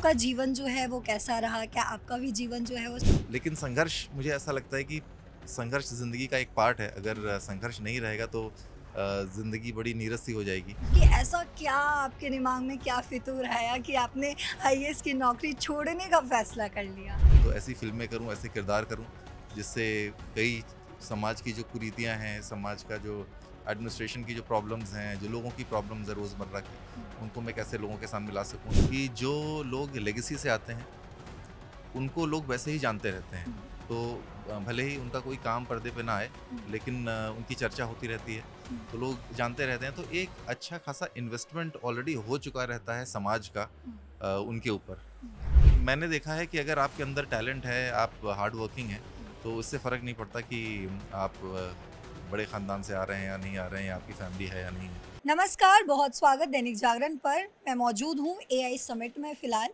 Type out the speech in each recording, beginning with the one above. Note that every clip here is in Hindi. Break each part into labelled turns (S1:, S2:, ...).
S1: आपका जीवन जो है वो कैसा रहा? क्या आपका भी जीवन जो है वो
S2: लेकिन संघर्ष मुझे ऐसा लगता है कि संघर्ष ज़िंदगी का एक पार्ट है। अगर संघर्ष नहीं रहेगा तो ज़िंदगी बड़ी नीरस सी हो जाएगी।
S1: कि ऐसा क्या आपके दिमाग में क्या फितूर आया कि आपने आईएएस की नौकरी छोड़ने का फैसला कर लिया?
S2: तो ऐसी फ़िल्में करूँ, ऐसे किरदार करूँ, जिससे कई समाज की जो कुरीतियाँ हैं, समाज का जो एडमिनिस्ट्रेशन की जो प्रॉब्लम्स हैं, जो लोगों की प्रॉब्लम्स हैं रोज़मर्रा की, उनको मैं कैसे लोगों के सामने ला सकूँ कि जो लोग लेगेसी से आते हैं उनको लोग वैसे ही जानते रहते हैं। तो भले ही उनका कोई काम पर्दे पे ना आए, लेकिन उनकी चर्चा होती रहती है, तो लोग जानते रहते हैं। तो एक अच्छा खासा इन्वेस्टमेंट ऑलरेडी हो चुका रहता है समाज का उनके ऊपर। मैंने देखा है कि अगर आपके अंदर टैलेंट है, आप हार्ड वर्किंग हैं, तो इससे फ़र्क नहीं पड़ता कि आप बड़े ख़ानदान से आ रहे हैं या नहीं आ रहे हैं, या आपकी फैमिली है या नहीं है।
S1: नमस्कार, बहुत स्वागत दैनिक जागरण पर। मैं मौजूद हूँ एआई समिट में फ़िलहाल।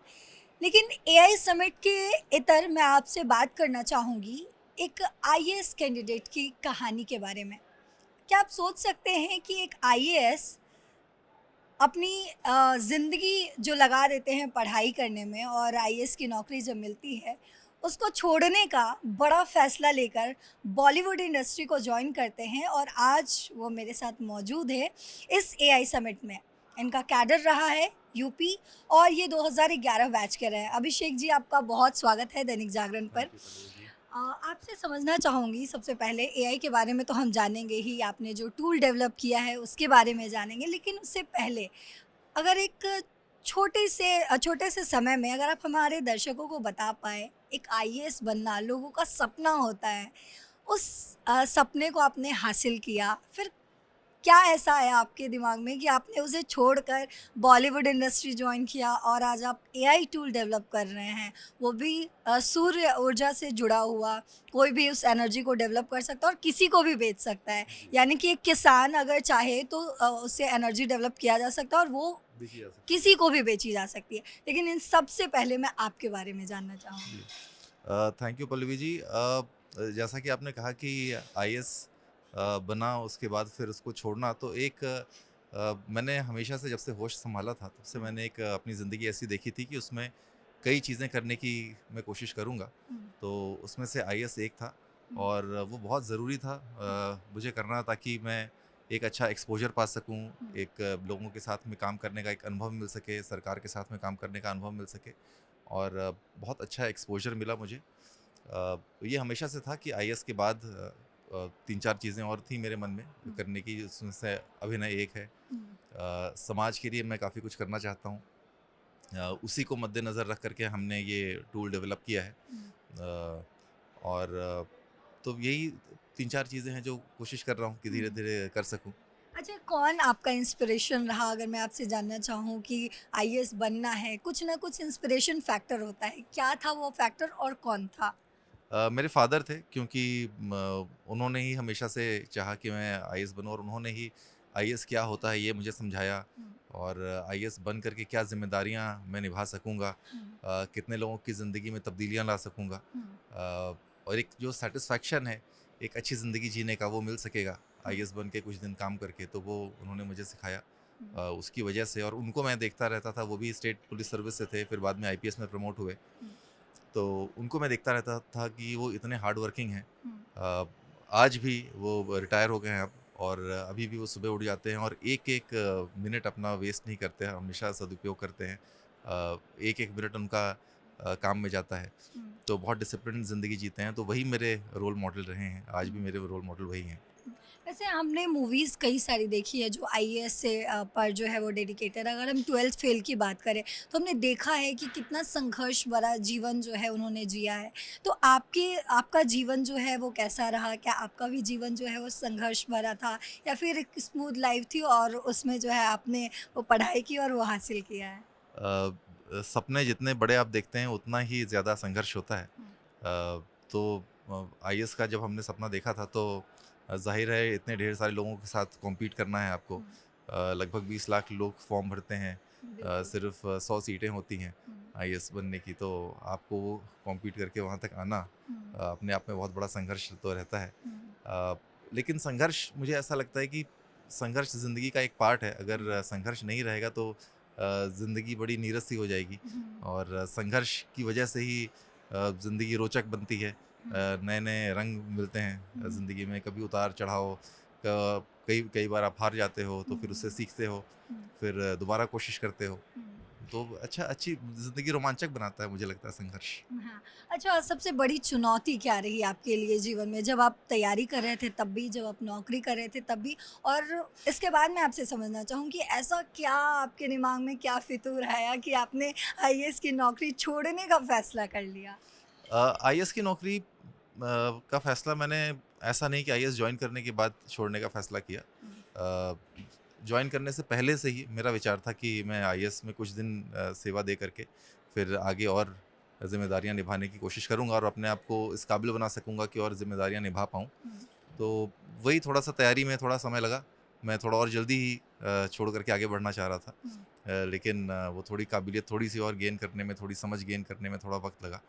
S1: लेकिन एआई समिट के इतर मैं आपसे बात करना चाहूँगी एक आईएएस कैंडिडेट की कहानी के बारे में। क्या आप सोच सकते हैं कि एक आईएएस अपनी ज़िंदगी जो लगा देते हैं पढ़ाई करने में और आईएएस की नौकरी जब मिलती है, उसको छोड़ने का बड़ा फ़ैसला लेकर बॉलीवुड इंडस्ट्री को जॉइन करते हैं और आज वो मेरे साथ मौजूद है इस एआई समिट में। इनका कैडर रहा है यूपी और ये 2011 बैच के रहे हैं। अभिषेक जी, आपका बहुत स्वागत है दैनिक जागरण पर।
S2: Thank you Pallavi ji.
S1: आपसे समझना चाहूँगी सबसे पहले एआई के बारे में तो हम जानेंगे ही, आपने जो टूल डेवलप किया है उसके बारे में जानेंगे। लेकिन उससे पहले अगर एक छोटे से समय में अगर आप हमारे दर्शकों को बता पाएँ, एक आईएएस बनना लोगों का सपना होता है, उस सपने को आपने हासिल किया, फिर क्या ऐसा आया आपके दिमाग में कि आपने उसे छोड़कर बॉलीवुड इंडस्ट्री जॉइन किया और आज आप एआई टूल डेवलप कर रहे हैं, वो भी सूर्य ऊर्जा से जुड़ा हुआ, कोई भी उस एनर्जी को डेवलप कर सकता है और किसी को भी बेच सकता है।
S2: जी,
S1: यानी कि एक किसान अगर चाहे तो उससे एनर्जी डेवलप किया जा सकता है और वो
S2: देखी जा सकती है।
S1: किसी को भी बेची जा सकती है। लेकिन इन सबसे पहले मैं आपके बारे में जानना
S2: जी।
S1: चाहूँगी।
S2: Thank you Pallavi ji. जैसा कि आपने कहा कि आईएएस बना उसके बाद फिर उसको छोड़ना तो एक मैंने हमेशा से जब से होश संभाला था तब से
S1: हुँ,
S2: मैंने एक अपनी ज़िंदगी ऐसी देखी थी कि उसमें कई चीज़ें करने की मैं कोशिश करूँगा।
S1: हुँ,
S2: तो उसमें से आईएएस एक था
S1: हुँ,
S2: और वो बहुत ज़रूरी था
S1: हुँ,
S2: मुझे करना, ताकि मैं एक अच्छा एक्सपोज़र पा सकूँ,
S1: हुँ,
S2: एक लोगों के साथ में काम करने का एक अनुभव मिल सके, सरकार के साथ में काम करने का अनुभव मिल सके। और बहुत अच्छा एक्सपोज़र मिला मुझे। ये हमेशा से था कि आईएएस के बाद 3-4 चीज़ें और थी मेरे मन में
S1: हुँ,
S2: करने की, उसमें से अभिनय एक है।
S1: हुँ,
S2: समाज के लिए मैं काफ़ी कुछ करना चाहता हूँ। उसी को मद्देनज़र रख कर के हमने ये टूल डेवलप किया है।
S1: हुँ।
S2: अ, और तो यही 3-4 चीज़ें हैं जो कोशिश कर रहा हूँ कि
S1: हुँ।
S2: धीरे-धीरे कर सकूँ।
S1: अच्छा, कौन आपका इंस्पिरेशन रहा अगर मैं आपसे जानना चाहूँ कि आईएएस बनना है, कुछ ना कुछ इंस्पिरेशन फैक्टर होता है, क्या था वो फैक्टर और कौन था?
S2: मेरे फ़ादर थे, क्योंकि उन्होंने ही हमेशा से चाहा कि मैं आईएएस बनूँ, और उन्होंने ही आईएएस क्या होता है ये मुझे समझाया,
S1: हुँ,
S2: और आईएएस बन कर के क्या ज़िम्मेदारियाँ मैं निभा सकूँगा,
S1: हुँ,
S2: कितने लोगों की ज़िंदगी में तब्दीलियाँ ला सकूँगा,
S1: हुँ,
S2: और एक जो सैटिस्फैक्शन है एक अच्छी ज़िंदगी जीने का, वो मिल सकेगा
S1: हुँ,
S2: आईएएस बन के कुछ दिन काम करके, तो वो उन्होंने मुझे सिखाया।
S1: हुँ,
S2: उसकी वजह से, और उनको मैं देखता रहता था, वो भी स्टेट पुलिस सर्विस से थे, फिर बाद में आईपीएस में प्रमोट हुए।
S1: हुँ,
S2: तो उनको मैं देखता रहता था कि वो इतने हार्ड वर्किंग हैं।
S1: हुँ,
S2: अ, आज भी वो रिटायर हो गए हैं अब, और अभी भी वो सुबह उठ जाते हैं और एक-एक मिनट अपना वेस्ट नहीं करते हैं, हमेशा सदुपयोग करते हैं। एक-एक मिनट उनका काम में जाता है।
S1: हुँ,
S2: तो बहुत डिसिप्लिन्ड ज़िंदगी जीते हैं, तो वही मेरे रोल मॉडल रहे हैं, आज
S1: हुँ।
S2: भी मेरे रोल मॉडल वही हैं।
S1: वैसे हमने मूवीज़ कई सारी देखी है जो आईएएस से पर जो है वो डेडिकेटेड है। अगर हम 12th फेल की बात करें तो हमने देखा है कि कितना संघर्ष भरा जीवन जो है उन्होंने जिया है। तो आपका जीवन जो है वो कैसा रहा? क्या आपका भी जीवन जो है वो संघर्ष भरा था या फिर एक स्मूथ लाइफ थी और उसमें जो है आपने वो पढ़ाई की और वो हासिल किया है?
S2: सपने जितने बड़े आप देखते हैं उतना ही ज़्यादा संघर्ष होता है।
S1: हुँ,
S2: तो आईएएस का जब हमने सपना देखा था, तो ज़ाहिर है इतने ढेर सारे लोगों के साथ कॉम्पीट करना है आपको।
S1: हुँ,
S2: लगभग 20 लाख लोग फॉर्म भरते हैं।
S1: बिल्कुल।
S2: सिर्फ़ 100 सीटें होती हैं
S1: हुँ,
S2: आईएएस बनने की, तो आपको वो कॉम्पीट करके वहाँ तक आना
S1: हुँ,
S2: अपने आप में बहुत बड़ा संघर्ष तो रहता है।
S1: हुँ,
S2: अ, लेकिन संघर्ष मुझे ऐसा लगता है कि संघर्ष ज़िंदगी का एक पार्ट है।
S1: हुँ,
S2: अगर संघर्ष नहीं रहेगा तो ज़िंदगी बड़ी नीरस सी हो जाएगी और संघर्ष की वजह से ही ज़िंदगी रोचक बनती है। नए नए रंग मिलते हैं ज़िंदगी में, कभी उतार चढ़ाव, कई कई बार आप हार जाते हो तो फिर उससे सीखते हो, फिर दोबारा कोशिश करते हो। तो अच्छा, अच्छी ज़िंदगी रोमांचक बनाता है, मुझे लगता है संघर्ष।
S1: हाँ। अच्छा, सबसे बड़ी चुनौती क्या रही आपके लिए जीवन में? जब आप तैयारी कर रहे थे तब भी, जब आप नौकरी कर रहे थे तब भी, और इसके बाद मैं आपसे समझना चाहूँ कि ऐसा क्या आपके दिमाग में क्या फितूर आया कि आपने आईएएस की नौकरी छोड़ने का फैसला कर लिया?
S2: आईएएस की नौकरी का फ़ैसला मैंने ऐसा नहीं कि आईएएस जॉइन करने के बाद छोड़ने का फ़ैसला किया। जॉइन करने से पहले से ही मेरा विचार था कि मैं आईएएस में कुछ दिन सेवा दे करके फिर आगे और ज़िम्मेदारियाँ निभाने की कोशिश करूँगा और अपने आप को इस काबिल बना सकूँगा कि और ज़िम्मेदारियाँ निभा पाऊँ। तो वही थोड़ा-सा तैयारी में थोड़ा समय लगा। मैं थोड़ा और जल्दी ही छोड़ कर के आगे बढ़ना चाह रहा था। लेकिन वो थोड़ी काबिलियत थोड़ी-सी और गेन करने में, थोड़ी समझ गेन करने में थोड़ा वक़्त लगा।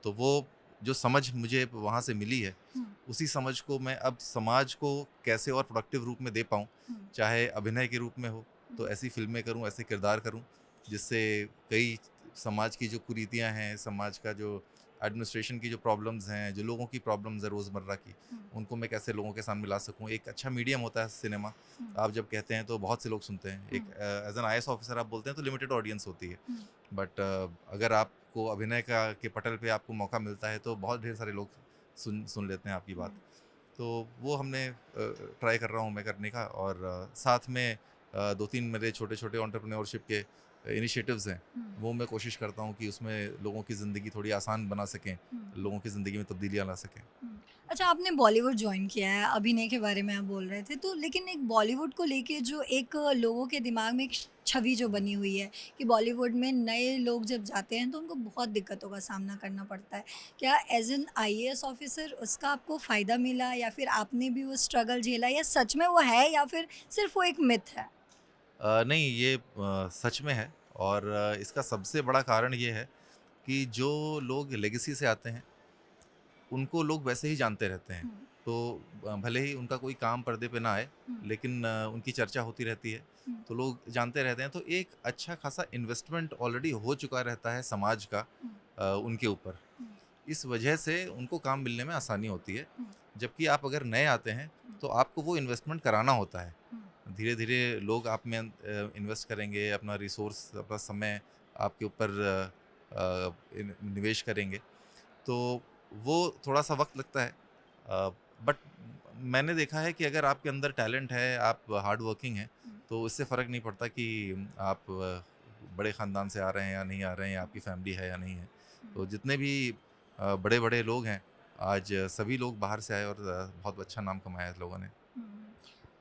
S2: तो वो जो समझ मुझे वहाँ से मिली है, उसी समझ को मैं अब समाज को कैसे और प्रोडक्टिव रूप में दे पाऊँ, चाहे अभिनय के रूप में हो, तो ऐसी फ़िल्में करूँ, ऐसे किरदार करूँ, जिससे कई समाज की जो कुरीतियाँ हैं, समाज का जो एडमिनिस्ट्रेशन की जो प्रॉब्लम्स हैं, जो लोगों की प्रॉब्लम्स हैं रोज़मर्रा की, उनको मैं कैसे लोगों के सामने ला सकूँ। एक अच्छा मीडियम होता है सिनेमा। आप जब कहते हैं तो बहुत से लोग सुनते हैं। एक एज़ एन आईएएस ऑफ़िसर आप बोलते हैं तो लिमिटेड ऑडियंस होती है। बट अगर आपको अभिनय का के पटल पे आपको मौका मिलता है तो बहुत ढेर सारे लोग सुन सुन लेते हैं आपकी बात। तो वो हमने ट्राई कर रहा हूँ मैं करने का, और साथ में 2-3 मेरे छोटे-छोटे एंटरप्रेन्योरशिप के इनिशिएटिव्स हैं, वो मैं कोशिश करता हूँ कि उसमें लोगों की ज़िंदगी थोड़ी आसान बना सकें, लोगों की ज़िंदगी में तब्दीलियाँ ला सकें।
S1: अच्छा, आपने बॉलीवुड जॉइन किया है, अभिनय के बारे में आप बोल रहे थे, तो लेकिन एक बॉलीवुड को लेके जो एक लोगों के दिमाग में एक छवि जो बनी हुई है कि बॉलीवुड में नए लोग जब जाते हैं तो उनको बहुत दिक्कतों का सामना करना पड़ता है। क्या एज़ एन आईएएस ऑफ़िसर उसका आपको फ़ायदा मिला, या फिर आपने भी वो स्ट्रगल झेला, या सच में वो है, या फिर सिर्फ़ वो एक मिथ है?
S2: नहीं, ये सच में है, और इसका सबसे बड़ा कारण ये है कि जो लोग लेगेसी से आते हैं, उनको लोग वैसे ही जानते रहते हैं।
S1: हुँ,
S2: तो भले ही उनका कोई काम पर्दे पे ना आए,
S1: हुँ,
S2: लेकिन उनकी चर्चा होती रहती है,
S1: हुँ,
S2: तो लोग जानते रहते हैं। तो एक अच्छा खासा इन्वेस्टमेंट ऑलरेडी हो चुका रहता है समाज का
S1: हुँ,
S2: उनके ऊपर।
S1: हुँ,
S2: इस वजह से उनको काम मिलने में आसानी होती है।
S1: हुँ,
S2: जबकि आप अगर नए आते हैं,
S1: हुँ,
S2: तो आपको वो इन्वेस्टमेंट कराना होता है।
S1: हुँ,
S2: धीरे-धीरे लोग आप में इन्वेस्ट करेंगे, अपना रिसोर्स, अपना समय आपके ऊपर निवेश करेंगे। तो वो थोड़ा-सा वक़्त लगता है। बट मैंने देखा है कि अगर आपके अंदर टैलेंट है, आप हार्ड वर्किंग हैं,
S1: हुँ,
S2: तो इससे फ़र्क नहीं पड़ता कि आप बड़े ख़ानदान से आ रहे हैं या नहीं आ रहे हैं, या आपकी फ़ैमिली है या नहीं है।
S1: हुँ,
S2: तो जितने भी बड़े-बड़े लोग हैं, आज सभी लोग बाहर से आए और बहुत अच्छा नाम कमाया है लोगों ने।
S1: हुँ।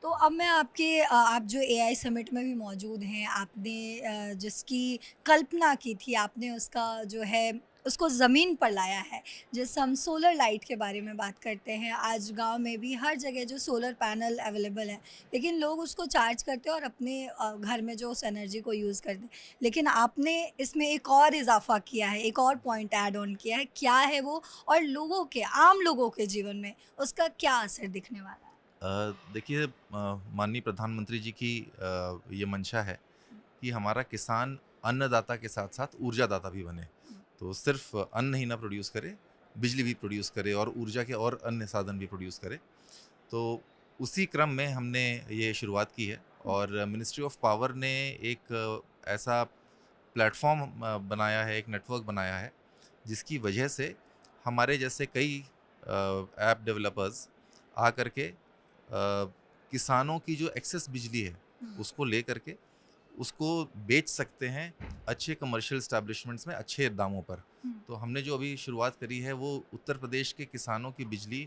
S1: तो अब मैं आप जो एआई समिट में भी मौजूद हैं, आपने जिसकी कल्पना की थी, आपने उसका जो है उसको ज़मीन पर लाया है। जैसे हम सोलर लाइट के बारे में बात करते हैं, आज गाँव में भी हर जगह जो सोलर पैनल अवेलेबल है, लेकिन लोग उसको चार्ज करते हैं और अपने घर में जो उस एनर्जी को यूज़ करते हैं। लेकिन आपने इसमें एक और इज़ाफ़ा किया है, एक और पॉइंट ऐड ऑन किया है, क्या है वो? और लोगों के, आम लोगों के जीवन में उसका क्या असर दिखने वाला है?
S2: देखिए, माननीय प्रधानमंत्री जी की ये मंशा है कि हमारा किसान अन्नदाता के साथ-साथ ऊर्जादाता भी बने।
S1: हुँ,
S2: तो सिर्फ़ अन्न ही ना प्रोड्यूस करे, बिजली भी प्रोड्यूस करे और ऊर्जा के और अन्य साधन भी प्रोड्यूस करे। तो उसी क्रम में हमने ये शुरुआत की है,
S1: हुँ,
S2: और मिनिस्ट्री ऑफ पावर ने एक ऐसा प्लेटफ़ॉर्म बनाया है, एक नेटवर्क बनाया है, जिसकी वजह से हमारे जैसे कई ऐप डेवलपर्स आकर के किसानों की जो एक्सेस बिजली है,
S1: हुँ,
S2: उसको लेकर के उसको बेच सकते हैं अच्छे कमर्शियल एस्टेब्लिशमेंट्स में अच्छे दामों पर।
S1: हुँ,
S2: तो हमने जो अभी शुरुआत करी है, वो उत्तर प्रदेश के किसानों की बिजली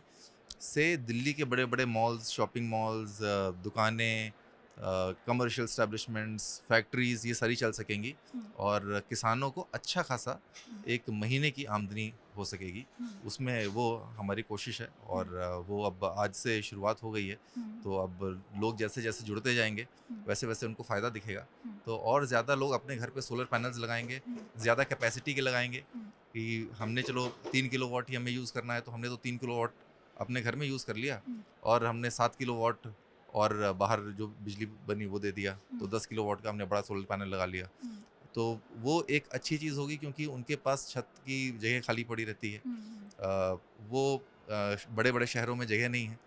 S2: से दिल्ली के बड़े-बड़े मॉल्स, शॉपिंग मॉल्स, दुकानें, कमर्शियल एस्टेब्लिशमेंट्स, फैक्ट्रीज़, ये सारी चल सकेंगी,
S1: हुँ,
S2: और किसानों को अच्छा खासा
S1: हुँ,
S2: 1 महीने की आमदनी हो सकेगी।
S1: हुँ,
S2: उसमें वो हमारी कोशिश है,
S1: हुँ,
S2: और वो अब आज से शुरुआत हो गई है।
S1: हुँ,
S2: तो अब लोग जैसे-जैसे जुड़ते जाएँगे,
S1: हुँ,
S2: वैसे-वैसे उनको फ़ायदा दिखेगा।
S1: हुँ,
S2: तो और ज़्यादा लोग अपने घर पे सोलर पैनल्स लगाएँगे,
S1: हुँ,
S2: ज़्यादा कैपेसिटी के लगाएँगे,
S1: हुँ,
S2: कि हमने चलो 3 किलोवाट ही हमें यूज़ करना है, तो हमने तो 3 किलोवाट अपने घर में यूज़ कर लिया,
S1: हुँ,
S2: और हमने 7 किलोवाट और बाहर जो बिजली बनी वो दे दिया, तो 10 किलोवाट का हमने बड़ा सोलर पैनल लगा लिया। तो वो एक अच्छी चीज़ होगी क्योंकि उनके पास छत की जगह खाली पड़ी रहती है। वो बड़े बड़े शहरों में जगह नहीं है,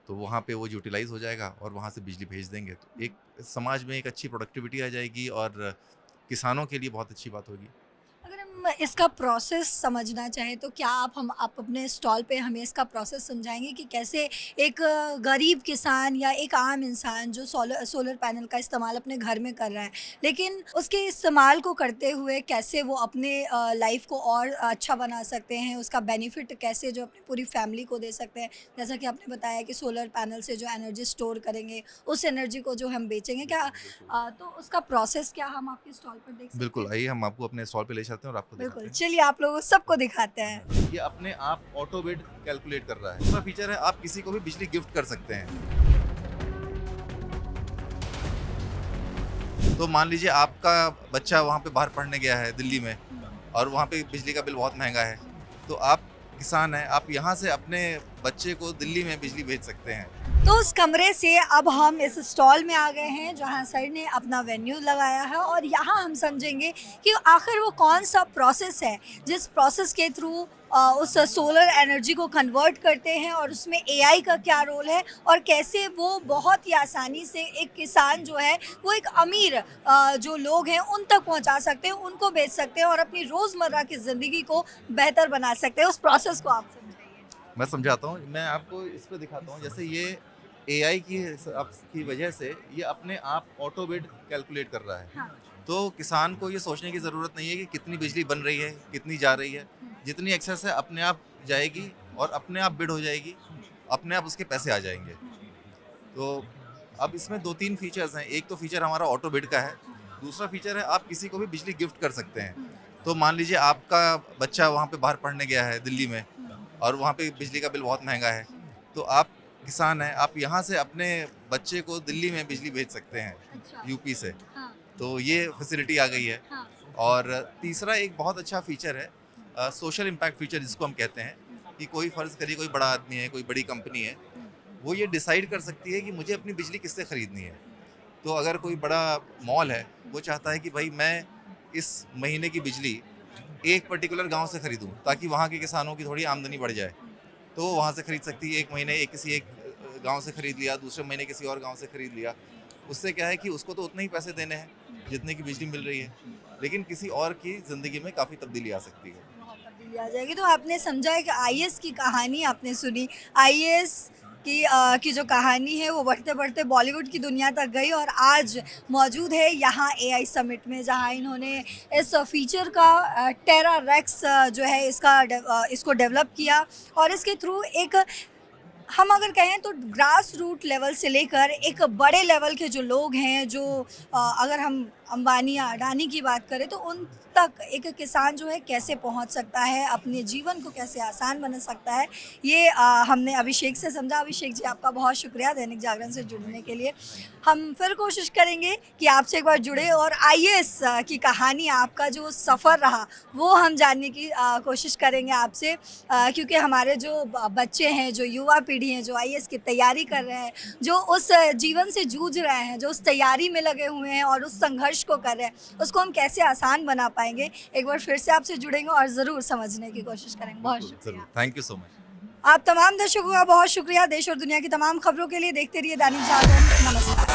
S2: तो वहाँ पे वो यूटिलाइज हो जाएगा और वहाँ से बिजली भेज देंगे, तो एक समाज में एक अच्छी प्रोडक्टिविटी आ जाएगी और किसानों के लिए बहुत अच्छी बात होगी।
S1: अगर हम इसका प्रोसेस समझना चाहें तो क्या आप अपने स्टॉल पे हमें इसका प्रोसेस समझाएंगे कि कैसे एक गरीब किसान या एक आम इंसान जो सोलर पैनल का इस्तेमाल अपने घर में कर रहा है, लेकिन उसके इस्तेमाल को करते हुए कैसे वो अपने लाइफ को और अच्छा बना सकते हैं, उसका बेनिफिट कैसे जो अपनी पूरी फैमिली को दे सकते हैं। जैसा कि आपने बताया कि सोलर पैनल से जो एनर्जी स्टोर करेंगे उस एनर्जी को जो हम बेचेंगे, क्या तो उसका प्रोसेस क्या हम आपके स्टॉल पर देख सकते हैं?
S2: बिल्कुल, आइए हम आपको अपने स्टॉल पे ले चलते हैं और आपको दिखाते
S1: बिल्कुल,
S2: हैं।
S1: चलिए आप लोगों सबको दिखाते हैं।
S2: ये अपने आप ऑटो बिड कैलकुलेट कर रहा है। दूसरा फीचर है, आप किसी को भी बिजली गिफ्ट कर सकते हैं। तो मान लीजिए आपका बच्चा वहाँ पे बाहर पढ़ने गया है दिल्ली में और वहाँ पे बिजली का बिल बहुत महंगा है, तो आप किसान हैं, आप यहाँ से अपने बच्चे को दिल्ली में बिजली भेज सकते हैं।
S1: तो उस कमरे से अब हम इस स्टॉल में आ गए हैं जहां सर ने अपना वेन्यू लगाया है, और यहाँ हम समझेंगे कि आखिर वो कौन सा प्रोसेस है जिस प्रोसेस के थ्रू उस सोलर एनर्जी को कन्वर्ट करते हैं, और उसमें एआई का क्या रोल है, और कैसे वो बहुत ही आसानी से एक किसान जो है वो एक अमीर जो लोग हैं उन तक पहुंचा सकते हैं, उनको बेच सकते हैं और अपनी रोज़मर्रा की ज़िंदगी को बेहतर बना सकते हैं। उस प्रोसेस को आप समझाइए।
S2: मैं समझाता हूँ, मैं आपको इस पे दिखाता हूँ। जैसे ये एआई की वजह से ये अपने आप ऑटो बिड कैलकुलेट कर रहा है।
S1: हाँ।
S2: तो किसान को ये सोचने की ज़रूरत नहीं है कि कितनी बिजली बन रही है, कितनी जा रही है। जितनी एक्सेस है अपने आप जाएगी और अपने आप बिड हो जाएगी, अपने आप उसके पैसे आ जाएंगे। तो अब इसमें 2-3 फीचर्स हैं। एक तो फीचर हमारा ऑटो बिड का है, दूसरा फीचर है आप किसी को भी बिजली गिफ्ट कर सकते हैं। तो मान लीजिए आपका बच्चा वहाँ पे बाहर पढ़ने गया है दिल्ली में और वहाँ पे बिजली का बिल बहुत महंगा है, तो आप किसान हैं, आप यहाँ से अपने बच्चे को दिल्ली में बिजली भेज सकते हैं
S1: अच्छा।
S2: यूपी से।
S1: हाँ,
S2: तो ये फैसिलिटी आ गई है।
S1: हाँ।
S2: और तीसरा एक बहुत अच्छा फीचर है, सोशल इम्पैक्ट फीचर जिसको हम कहते हैं, कि कोई फ़र्ज़ करिए कोई बड़ा आदमी है, कोई बड़ी कंपनी है, वो ये डिसाइड कर सकती है कि मुझे अपनी बिजली किससे ख़रीदनी है। तो अगर कोई बड़ा मॉल है, वो चाहता है कि भाई मैं इस महीने की बिजली एक पर्टिकुलर गांव से ख़रीदूं ताकि वहाँ के किसानों की थोड़ी आमदनी बढ़ जाए, तो वो वहाँ से ख़रीद सकती है। एक महीने किसी एक गांव से ख़रीद लिया, दूसरे महीने किसी और गांव से ख़रीद लिया। उससे क्या है कि उसको तो उतने ही पैसे देने हैं जितने की बिजली मिल रही है, लेकिन किसी और की ज़िंदगी में काफ़ी तब्दीली आ सकती है।
S1: बहुत तब्दीली आ जाएगी। तो आपने समझा है कि आईएएस की कहानी आपने सुनी। आईएएस की जो कहानी है वो बढ़ते बढ़ते बॉलीवुड की दुनिया तक गई और आज मौजूद है यहाँ एआई समिट में, जहाँ इन्होंने इस फीचर का टेरा रेक्स जो है इसको डेवलप किया, और इसके थ्रू एक हम अगर कहें तो ग्रास रूट लेवल से लेकर एक बड़े लेवल के जो लोग हैं, जो अगर हम अंबानी या अडानी की बात करें तो उन तक एक किसान जो है कैसे पहुंच सकता है, अपने जीवन को कैसे आसान बना सकता है, ये हमने अभिषेक से समझा। अभिषेक जी, आपका बहुत शुक्रिया दैनिक जागरण से जुड़ने के लिए। हम फिर कोशिश करेंगे कि आपसे एक बार जुड़े और आईएएस की कहानी, आपका जो सफ़र रहा वो हम जानने की कोशिश करेंगे आपसे, क्योंकि हमारे जो बच्चे हैं, जो युवा पीढ़ी हैं, जो आईएएस की तैयारी कर रहे हैं, जो उस जीवन से जूझ रहे हैं, जो उस तैयारी में लगे हुए हैं और उस संघर्ष को कर रहे हैं, उसको हम कैसे आसान बना पाएंगे, एक बार फिर से आपसे जुड़ेंगे और ज़रूर समझने की कोशिश करेंगे। बहुत शुक्रिया।
S2: Thank you so much.
S1: आप तमाम दर्शकों का बहुत शुक्रिया। देश और दुनिया की तमाम खबरों के लिए देखते रहिए दैनिक जागरण। नमस्कार।